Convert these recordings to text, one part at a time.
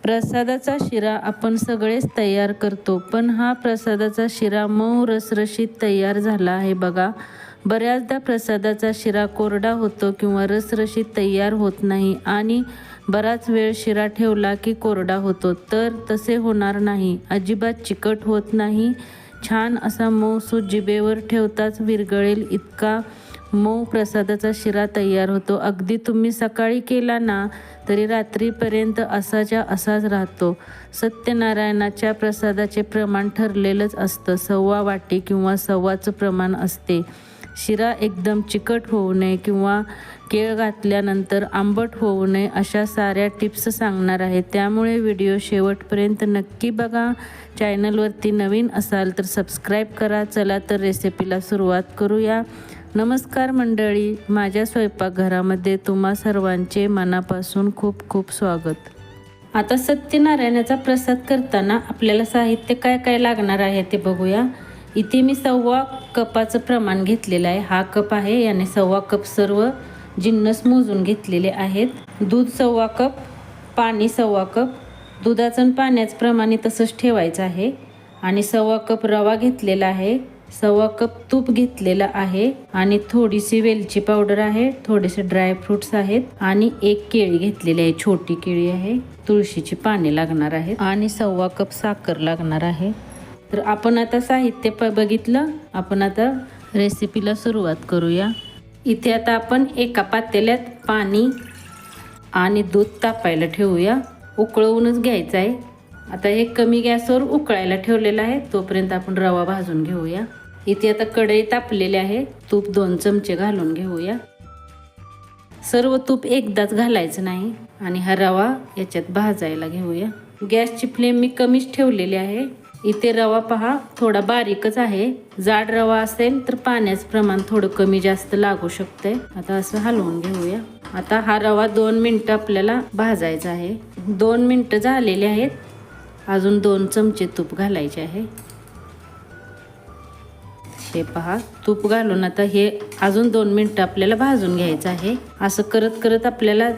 प्रसादाचा शिरा आपण सगळेच तयार करतो, पण हा प्रसादाचा शिरा मऊ रसरशीत तयार झाला आहे बघा. बऱ्याचदा प्रसादाचा शिरा कोरडा होतो किंवा रसरशीत तयार होत नाही आणि बराच वेळ शिरा ठेवला की कोरडा होतो. तर तसे होणार नाही, अजिबात चिकट होत नाही. छान असा मऊसूत जिभेवर ठेवताच विरघळेल इतका मऊ प्रसादाचा शिरा तयार होतो. अगदी तुम्ही सकाळी केला ना तरी रात्रीपर्यंत असाच्या असाच राहतो. सत्यनारायणाच्या प्रसादाचे प्रमाण ठरलेलंच असतं, 1.25 वाटी किंवा 1.25चं प्रमाण असते. शिरा एकदम चिकट होऊ नये किंवा केळ घातल्यानंतर आंबट होऊ नये अशा साऱ्या टिप्स सांगणार आहे, त्यामुळे व्हिडिओ शेवटपर्यंत नक्की बघा. चॅनलवरती नवीन असाल तर सबस्क्राईब करा. चला तर रेसिपीला सुरुवात करूया. नमस्कार मंडळी, माझ्या स्वयंपाकघरामध्ये तुम्हा सर्वांचे मनापासून खूप खूप स्वागत. आता सत्यनारायणाचा प्रसाद करताना आपल्याला साहित्य काय काय लागणार आहे ते बघूया. इथे मी 1.25 कपाचं प्रमाण घेतलेलं आहे. हा कप आहे, याने 1.25 कप सर्व जिन्नस मोजून घेतलेले आहेत. दूध 1.25 कप, पाणी 1.25 कप. दुधाचं आणि पाण्याचं प्रमाण तसंच ठेवायचं आहे. आणि 1.25 कप रवा घेतलेला आहे. 1.25 कप तूप घेतलेलं आहे आणि थोडीशी वेलची पावडर आहे, थोडेसे ड्रायफ्रुट्स आहेत आणि 1 केळी घेतलेली आहे, छोटी केळी आहे. तुळशीची पाने लागणार आहेत आणि 1.25 कप साखर लागणार आहे. तर आपण आता साहित्य बघितलं. आपण आता रेसिपीला सुरुवात करूया. इथे आता आपण एका पातेल्यात पाणी आणि दूध तापायला ठेवूया. उकळवूनच घ्यायचं आहे. आता हे कमी गॅसवर उकळायला ठेवलेलं आहे, तोपर्यंत आपण रवा भाजून घेऊया. इथे आता कढई तापलेली आहे. तूप 2 चमचे घालून घेऊया. सर्व तूप एकदाच घालायचं नाही आणि हा रवा याच्यात भाजायला घेऊया. गॅसची फ्लेम मी कमीच ठेवलेली आहे. इथे रवा पहा थोडा बारीकच आहे. जाड रवा असेल तर पाण्याचं प्रमाण थोडं कमी जास्त लागू शकतंय. आता असं हलवून घेऊया. आता हा रवा 2 मिनटं आपल्याला भाजायचा आहे. 2 मिनटं झालेले आहेत. अजून 2 चमचे तूप घालायचे आहे. हे पहा, तूप घालून आता हे अजून 2 मिनटं आपल्याला भाजून घ्यायचं आहे. असं करत करत आपल्याला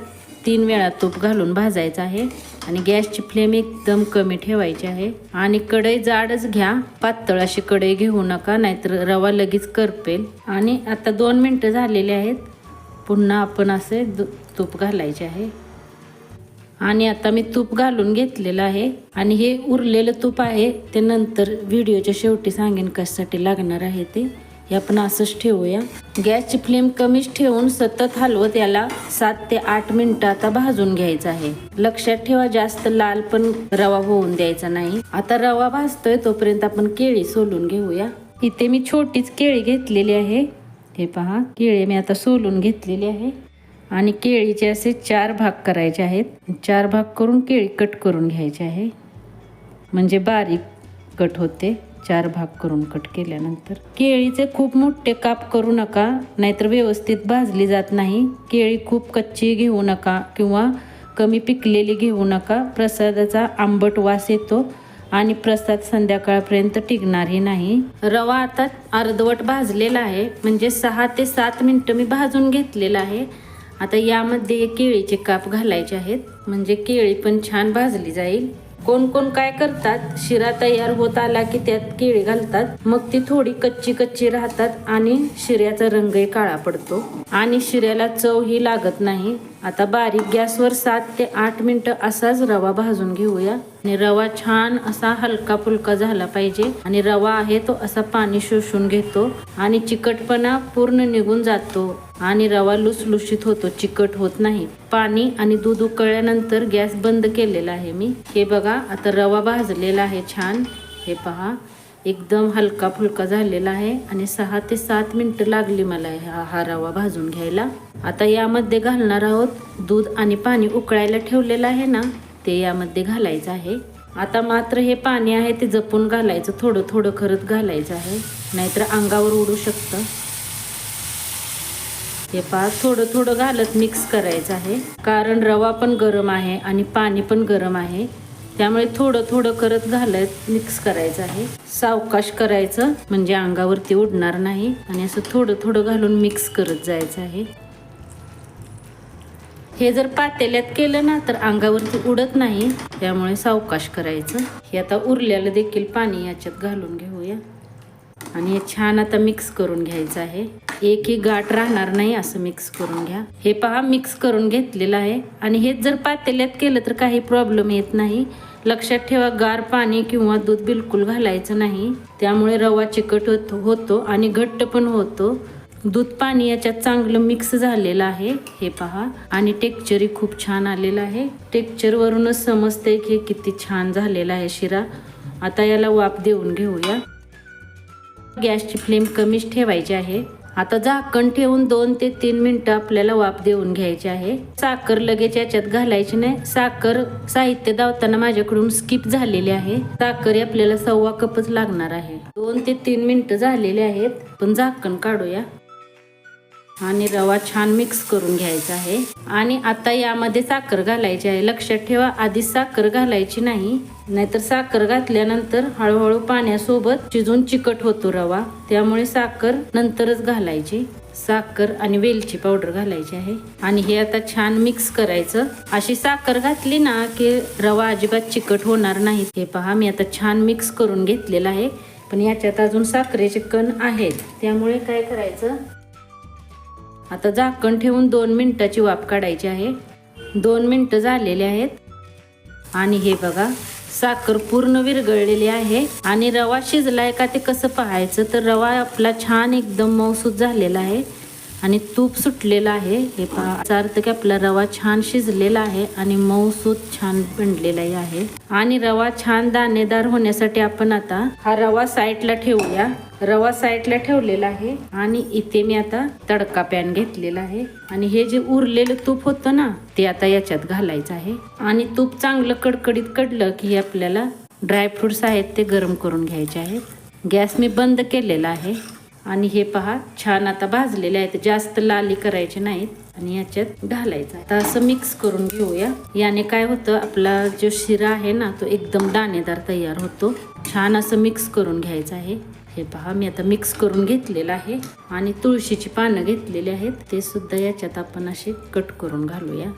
3 वेळा तूप घालून भाजायचं आहे आणि गॅसची फ्लेम एकदम कमी ठेवायची आहे. आणि कढई जाडच घ्या, पातळ अशी कढई घेऊ नका, नाहीतर रवा लगेच करपेल. आणि आता 2 मिनटं झालेले आहेत. पुन्हा आपण असे तूप घालायचे आहे. आणि आता मी तूप घालून घेतलेलं आहे आणि हे उरलेलं तूप आहे ते नंतर व्हिडिओच्या शेवटी सांगेन कशासाठी लागणार आहे ते. हे आपण असंच ठेवूया. गॅसची फ्लेम कमीच ठेवून सतत हलवत याला 7 ते 8 मिनटं आता भाजून घ्यायचं आहे. लक्षात ठेवा, जास्त लाल पण रवा होऊन द्यायचा नाही. आता रवा भाजतोय तोपर्यंत आपण केळी सोलून घेऊया. इथे मी छोटीच केळी घेतलेली आहे. हे पहा, केळी मी आता सोलून घेतलेली आहे आणि केळीचे असे 4 भाग करायचे आहेत. 4 भाग करून केळी कट करून घ्यायचे आहे, म्हणजे बारीक कट होते. 4 भाग करून कट केल्यानंतर केळीचे खूप मोठे काप करू नका, नाहीतर व्यवस्थित भाजली जात नाही. केळी खूप कच्ची घेऊ नका किंवा कमी पिकलेली घेऊ नका. प्रसादाचा आंबट वास येतो आणि प्रसाद संध्याकाळपर्यंत टिकणारही नाही. रवा आता अर्धवट भाजलेला आहे, म्हणजे 6 ते 7 मिनटं मी भाजून घेतलेला आहे. आता यामध्ये केळीचे काप घालायचे आहेत, म्हणजे केळी पण छान भाजली जाईल. कोण कोण काय करतात, शिरा तयार होत आला की त्यात केळी घालतात, मग ती थोडी कच्ची कच्ची राहतात आणि शिऱ्याचा रंगही काळा पडतो आणि शिऱ्याला चवही लागत नाही. आता बारीक गॅसवर 7 ते 8 मिनटं असाच रवा भाजून घेऊया. आणि रवा छान असा हलका फुलका झाला पाहिजे आणि रवा आहे तो असा पाणी शोषून घेतो आणि चिकटपणा पूर्ण निघून जातो आणि रवा लुसलुशीत होतो, चिकट होत नाही. पाणी आणि दूध उकळल्यानंतर गॅस बंद केलेला आहे मी. हे बघा, आता रवा भाजलेला आहे छान. हे पहा, एकदम हलका फुलका झालेला आहे आणि 6 ते 7 मिनटं लागली मला हा रवा भाजून घ्यायला. आता यामध्ये घालणार आहोत दूध आणि पाणी उकळायला ठेवलेलं आहे ना, ते यामध्ये घालायचं आहे. आता मात्र हे पाणी आहे ते जपून घालायचं, थोडं थोडं करत घालायचं आहे, नाहीतर अंगावर उडू शकतं. हे पहा, थोडं थोडं घालत मिक्स करायचं आहे, कारण रवा पण गरम आहे आणि पाणी पण गरम आहे, त्यामुळे थोडं थोडं करत घालत मिक्स करायचं आहे. सावकाश करायचं, म्हणजे अंगावरती उडणार नाही आणि असं थोडं थोडं घालून मिक्स करत जायचं आहे. हे जर पातेल्यात केलं ना तर अंगावरती उडत नाही, त्यामुळे सावकाश करायचं. हे आता उरलेलं देखील पाणी याच्यात घालून घेऊया आणि हे छान आता मिक्स करून घ्यायचं आहे. एकही गाठ राहणार नाही असं मिक्स करून घ्या. हे पहा मिक्स करून घेतलेलं आहे. आणि हेच जर पातेल्यात केलं तर काही प्रॉब्लेम येत नाही. लक्षात ठेवा, गार पाणी किंवा दूध बिलकुल घालायचं नाही, त्यामुळे रवा चिकट होतो आणि घट्ट पण होतो. दूध पाणी याच्यात चांगलं मिक्स झालेलं आहे हे पहा. आणि टेक्स्चरही खूप छान आलेलं आहे. टेक्स्चरवरूनच समजते की किती छान झालेला आहे शिरा. आता याला वाफ देऊन घेऊया. गॅसची फ्लेम कमीच ठेवायची आहे. आता झाकण ठेवून 2 ते 3 मिनिटं आपल्याला वाफ देऊन घ्यायची आहे. साखर लगेच याच्यात घालायची नाही. साखर साहित्य दावताना माझ्याकडून स्किप झालेली आहे. साखर आपल्याला 1/2 कपच लागणार आहे. 2 ते 3 मिनिटं झालेले आहेत. पण झाकण काढूया आणि रवा छान मिक्स करून घ्यायचा आहे. आणि आता यामध्ये साखर घालायची आहे. लक्षात ठेवा, आधी साखर घालायची नाही, नाहीतर साखर घातल्यानंतर हळूहळू पाण्यासोबत शिजून चिकट होतो रवा. त्यामुळे साखर नंतरच घालायची. साखर आणि वेलची पावडर घालायची आहे आणि हे आता छान मिक्स करायचं. अशी साखर घातली ना की रवा अजिबात चिकट होणार नाही. हे पहा, मी आता छान मिक्स करून घेतलेलं आहे. पण याच्यात अजून साखरेचे कण आहेत, त्यामुळे काय करायचं, आता झाकण ठेवून 2 मिनिटाची वाफ काढायची आहे. 2 मिनिटं झालेले आहेत आणि हे बघा, साखर पूर्ण विरघळलेली आहे. आणि रवा शिजलाय का ते कसं पाहायचं, तर रवा आपला छान एकदम मऊसूत झालेला आहे आणि तूप सुटलेलं आहे. हे पहा, याचा अर्थ की आपला रवा छान शिजलेला आहे आणि मऊसूत छान बनलेला आहे. आणि रवा छान दाणेदार होण्यासाठी आपण आता हा रवा साईडला ठेवूया. रवा साईडला ठेवलेला आहे आणि इथे मी आता तडका पॅन घेतलेला आहे. आणि हे जे उरलेलं तूप होतं ना ते आता याच्यात घालायचं आहे. आणि तूप चांगलं कडकडीत कडलं की आपल्याला ड्रायफ्रुट्स आहेत ते गरम करून घ्यायचे आहेत. गॅस मी बंद केलेला आहे. आणि हे पहा, छान आता भाजलेले आहेत. जास्त लाली करायचे नाहीत आणि याच्यात घालायचं. आता असं मिक्स करून घेऊया. याने काय होतं, आपला जो शिरा आहे ना तो एकदम दाणेदार तयार होतो. छान असं मिक्स करून घ्यायचं आहे. हे पहा, मी आता मिक्स करून घेतलेलं आहे. आणि तुळशीची पानं घेतलेली आहेत, ते सुद्धा याच्यात आपण असे कट करून घालूया.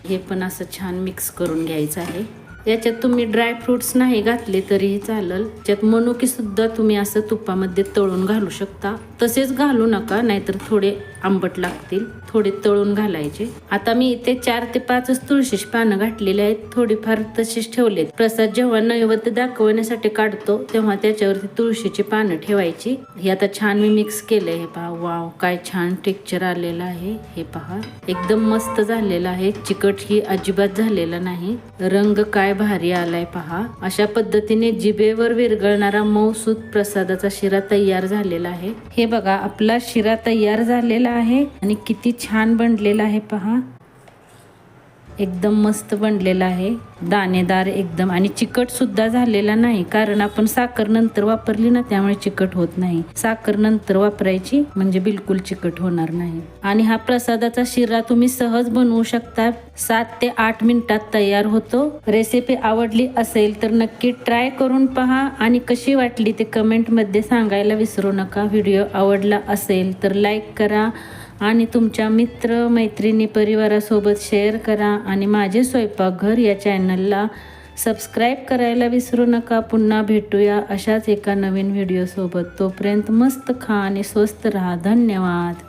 हे पण असं छान मिक्स करून घ्यायचं आहे. याच्यात तुम्ही ड्रायफ्रुट्स नाही घातले तरीही चालेल. त्याच्यात मनुके सुद्धा तुम्ही असं तुपामध्ये तळून घालू शकता. तसेच घालू नका, नाहीतर थोडे आंबट लागतील. थोडे तळून घालायचे. आता मी इथे 4 ते 5 तुळशीची पानं घातलेले आहेत. थोडीफार तशीच ठेवलेत. प्रसाद जेव्हा नैवेद्य दाखवण्यासाठी काढतो तेव्हा त्याच्यावरती तुळशीची पानं ठेवायची. हे आता छान मी मिक्स केलंय. हे पहा, वाव, काय छान टेक्स्चर आलेलं आहे. हे पहा, एकदम मस्त झालेलं आहे. चिकट ही अजिबात झालेलं नाही. रंग काय भारी आलाय पहा. अशा पद्धतीने जिभेवर विरघळणारा मऊसूत प्रसादाचा शिरा तयार झालेला आहे. हे बघा, आपला शिरा तयार झालेला आहे आणि किती छान बनलेला आहे पहा. एकदम मस्त बनलेला आहे, दाणेदार एकदम. आणि चिकट सुद्धा झालेला नाही, कारण आपण साखर नंतर वापरली ना, त्यामुळे चिकट होत नाही. साखर नंतर वापरायची म्हणजे बिलकुल चिकट होणार नाही. आणि हा प्रसादाचा शिरा तुम्ही सहज बनवू शकता. 7 ते 8 मिनिटात तयार होतो. रेसिपी आवडली असेल तर नक्की ट्राय करून पहा आणि कशी वाटली ते कमेंटमध्ये सांगायला विसरू नका. व्हिडिओ आवडला असेल तर लाईक करा आणि तुमच्या मित्र मैत्रिणी परिवारासोबत शेअर करा. आणि माझे स्वयंपाकघर या चॅनलला सबस्क्राईब करायला विसरू नका. पुन्हा भेटूया अशाच एका नवीन व्हिडिओसोबत. तोपर्यंत मस्त खा आणि स्वस्त राहा. धन्यवाद.